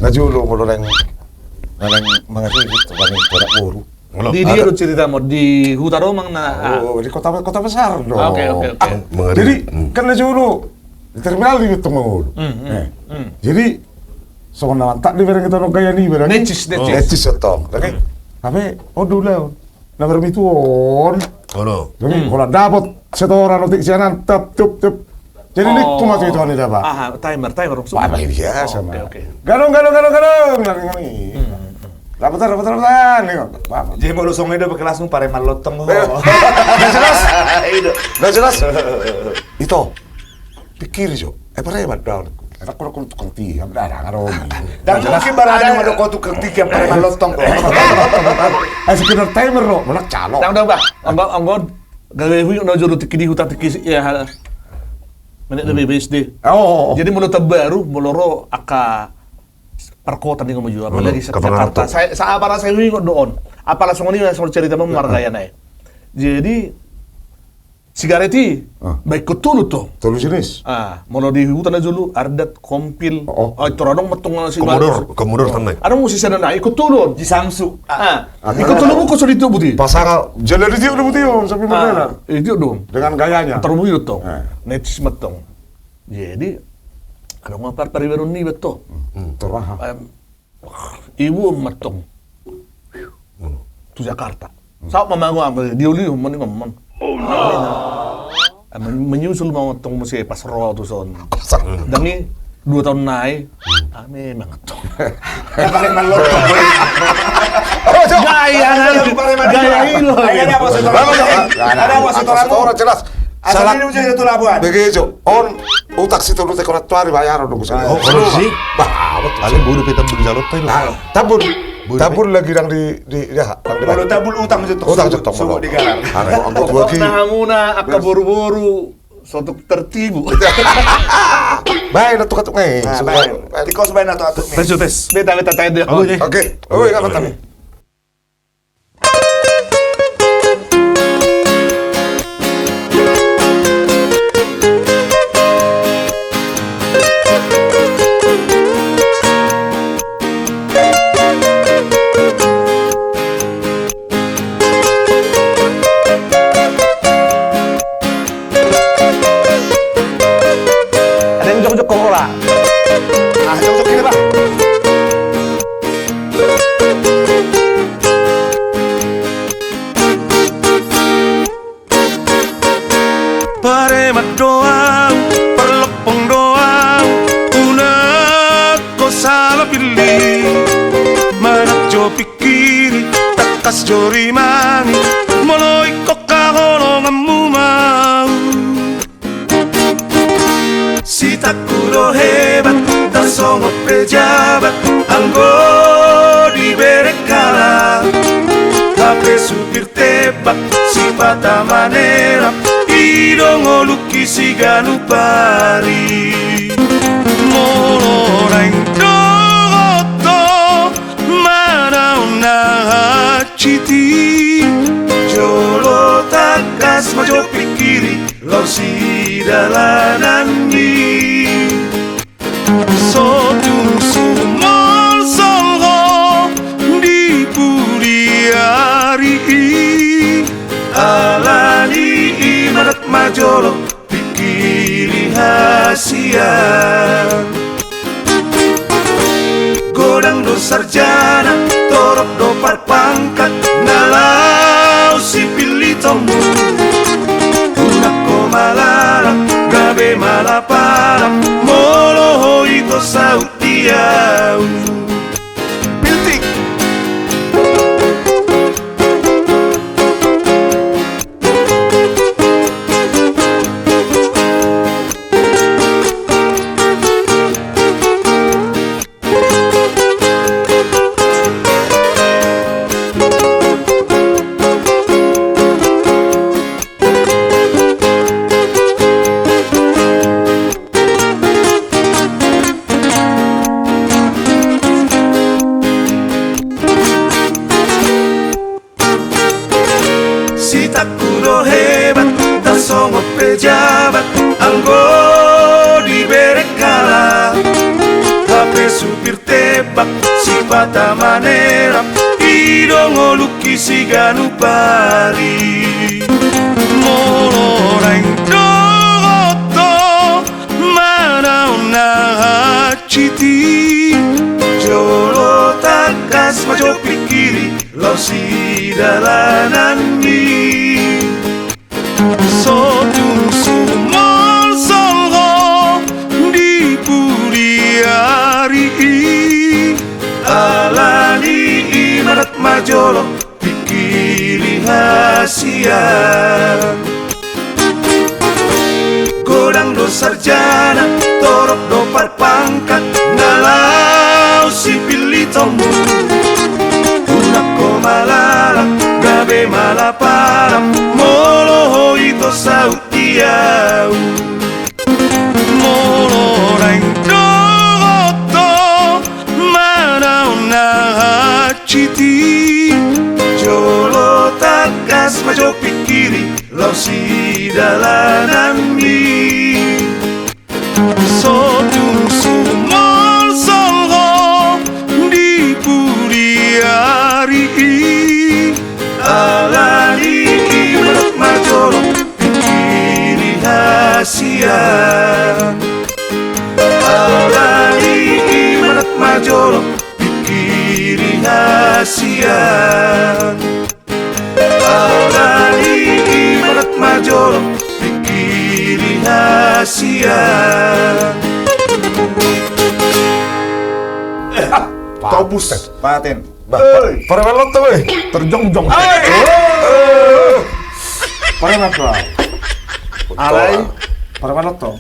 Najulo mo lang mga sugit kami turak buru. Di dia lu cerita mo di Hutaro mang na. Oh, di kota besar dong. Oke. Jadi kan najulo di terminal itu mau. Jadi so tak di barang kita kaya ni barang. Necis. Otong. Oke. Tapi dulu na bermituon. Ano? Jadi kalau dapat setoran notik sianan tup. Jadi ini cuma itu nih dapat. Timer. Apa biasa mah. Oke. Garong. Lari. Rapatan. Jadi mau lusong itu pakai langsung pareman lotong. Nggak jelas. Itu pikir jo. Pareman daun. Enak kalau tukang tiga, ada ngaromi. Dan mungkin barang yang ada kau tukang tiga pareman lotong. Sekedar timer lo, mana calok. Tang ba? Anggon gawe hui no juru tikidi huta tikis ya hal. Menek lebih BSD. Oh. Jadi mulut baru muloro aka perkota nih ngomong juga apalagi Jakarta. Saya apa saya hui doon. Apalah songoni langsung cerita memargaya naik. Jadi sigareti baik ketulu tuh. Tulu jenis. Mau di hutan aja dulu, ardat kompil. Itu radong metung si Komodor tanai. Ada musisi dan ikut turun Di Samsu. Ikut turun buku sudah itu budi. Pasang jalan itu udah putih sampai mana? Itu dong. Dengan gayanya. Terus itu tuh. Netis metong. Jadi ada ngapar paribaru nih betul. Terah. Ibu metong. Tu Jakarta. Saat mamaku ambil dia liu ngomong. Menyusul mau tong musik pas roh tuh son. Dan ini 2 tahun naik, memang tong. Pareman lotong. Gaya hilo. Ada apa setoran jelas. Asal ini udah satu labuan. Begitu. Utak situ lu tekor tuari bayar dong sih. Kalau sih, paling bodoh kita berjalur tuh. Tabur lagi yang di ya. Kalau tabul utang itu suku digalar. Muna aka buru-buru suatu tertibu. Baik, tuh katuk nih. Tikos baik atau atuk nih. Tes. Beta tayo deh. Oke. Enggak apa nih. Paremat doang, perlepong doang, unak ko salah pilih. Manak jo pikiri, takas jo rimani, moloy ko kahononganmu mau. Si takuro hebat, tasongo pejabat, anggo diberi kalah. Kape supir tebak, si pata manera, idong lukisi ganupari. Molorain dogoto, mana una citi. Jolo takas majo pikiri, lau si dalanan ni. Sotung sumol solho, di pudiari. Alani imarat majolo pikiri hasian. Godang do sarjana torok do parpangkat nalau si pilitomu. Unako malala gabe malapara molo ito sautiau. Piltik takuro hebat, tasongo pejabat, anggo diberi kalah. Kape supir tebak, bata manera idongo lukisi ganu pari molorain doto mana una citi jolo takas majo pikiri lau si dalanan mi sotung sumol solho di puriari alani imarat majolo pikiri hasian godang do sarjana torok do parpangkat ngalau sipil itomu unako malala gabe malaparam molo ito sautiau molo rain doto mana una citi jolo takas majo pikiri lau si dalanan mi sotung sumol solho di puriari alani imarat majolo pikiri hasian alani imarat majolo pikiri hasian alani imarat majolo pikiri hasian. Kau buset. Paten. Para melot tuh, terjong-jong. Para melot. Alay. Para melot tuh.